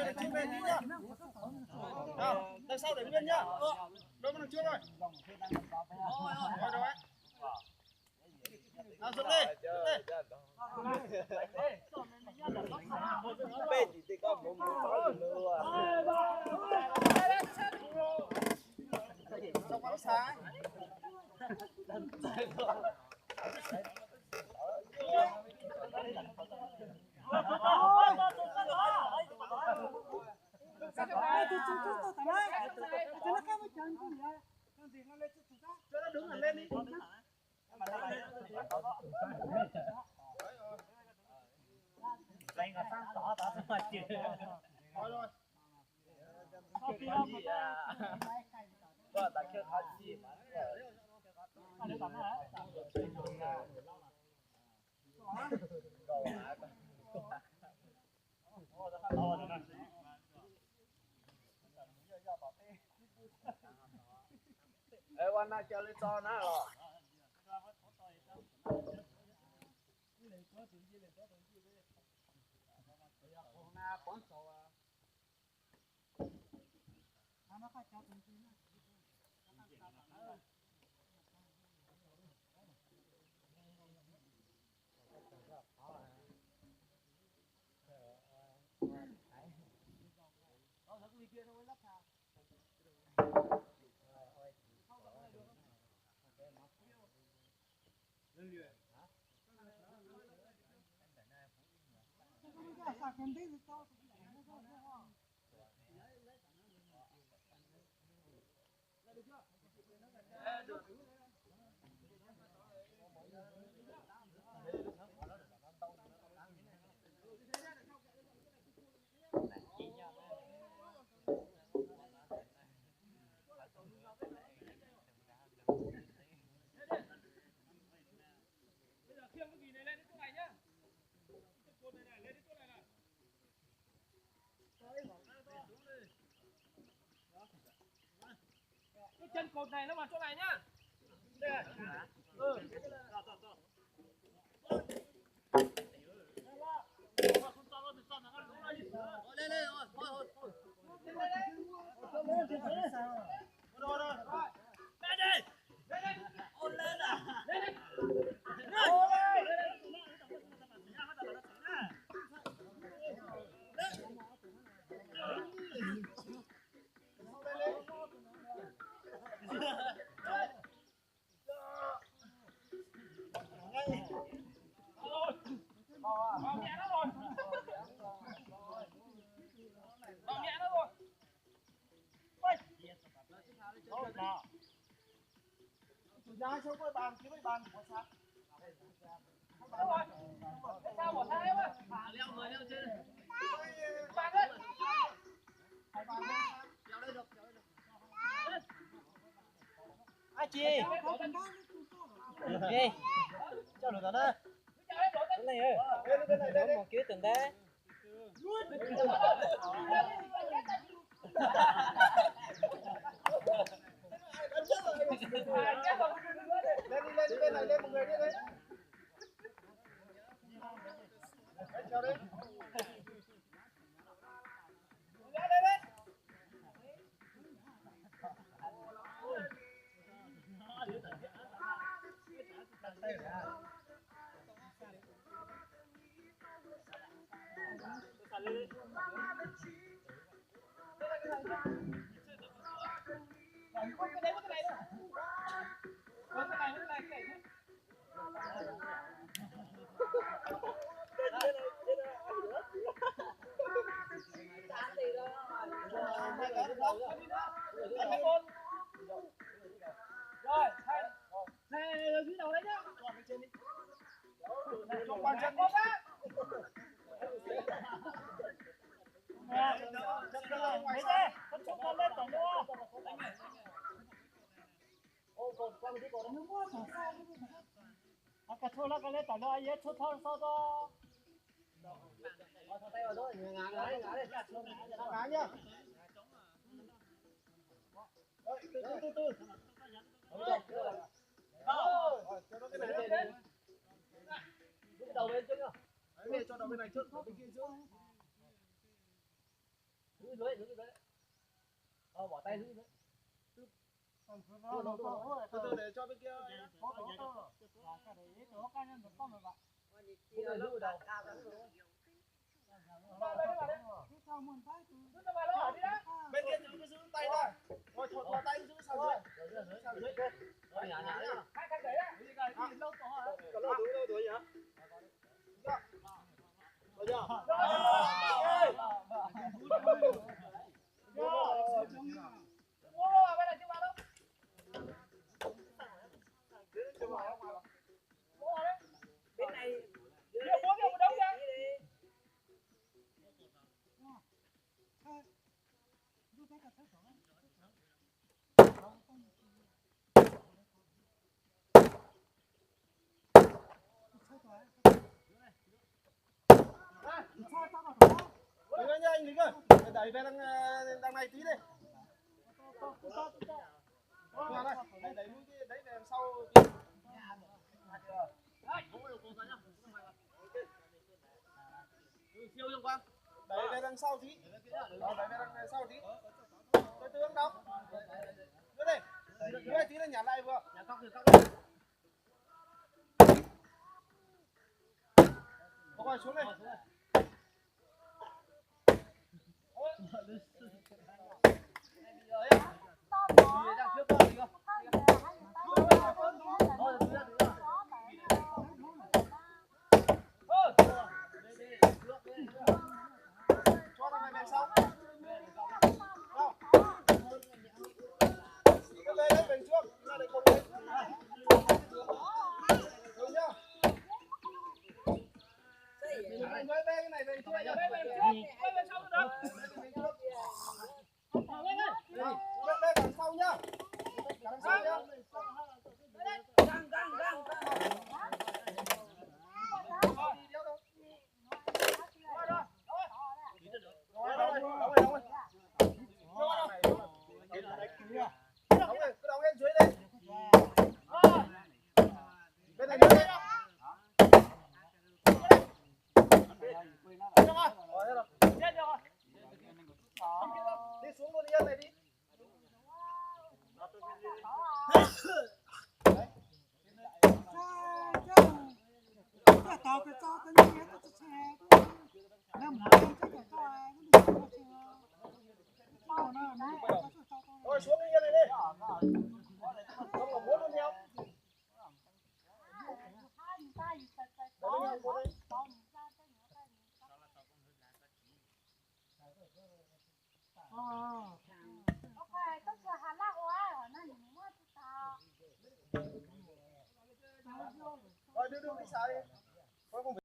để trước lên nhá. Nào, đằng sau để nguyên nhá. Đôi con đằng trước rồi. Rồi rồi. Nào dựng đi. Bên thì có một có nữa. Trong quán xá. Cho nó đứng hẳn lên đi. Đây là sang tỏ tỏ mà chịu. Rồi rồi. Có ta kêu他鸡嘛。哎，我那叫你找哪了？Chân cột này nó vào chỗ này nhá. Đây này. Lên lên rồi, thôi thôi. Rồi rồi. Lên đi. Lên lên. Ôn lên à. Lên đi. Vào nhẹ nó rồi. Vào nhẹ nó rồi. Ra xuống cái bàn kiếm cái bàn của sáng. Đâu rồi? Sao bỏ thai quá? Leo người leo trên. Bạn ơi. Leo đây được. Ai chi? Đi. Cho được rồi đó. Cái này ơi. Có một kia từng đấy. Lên đi bên này lên một người đi lên. Chào đi. Rồi, thầy ở phía đầu đấy nhá. Trong bàn chân. Mấy thế? Con chụp con lên tổng đua. Cái thua nó cái lên tổng đua ấy chút thôi sao đó. Tay vào đó, ngã nhá. Từ. Rồi, cho nó cái này lên. Lúc đầu bên trước nhá. Đấy, cho đầu bên này trước, bên kia trước. bỏ tay dưới. Từ từ để cho bên kia. Bên kia giữ cái giữ tay ra. Rồi thọt vào tay giữ sang dưới. Sang dưới. Rồi nhả nhả nhá. Có lỗ túi nhá. Rồi chưa? Bên này. Đừng anh anh lính ơi. Đẩy về đằng này tí đi. Vào đây. Đẩy mũi kia, đẩy về đằng sau tí. Siêu Dương Quang. Đẩy về đằng sau tí. Đó, đẩy về đằng sau tí. Từ từ đâu. Đưa đây. Đưa đây tí là nhả lại vừa. Nhả cóc. Rồi xuống đây. Cho thằng này về sau. Đâu? Đưa về đấy về trước. Ra đây cùng đấy. Được chưa? Mới về cái này về trước. Về sau được. Về đằng sau nhá. Đằng sau nhá. Đóng lên dưới đây. Bên này dưới đây. Đi xuống luôn đi yên này đi. Rồi xuống đi yên này đi. Không có muốn luôn theo. Rồi đưa đi xa đi.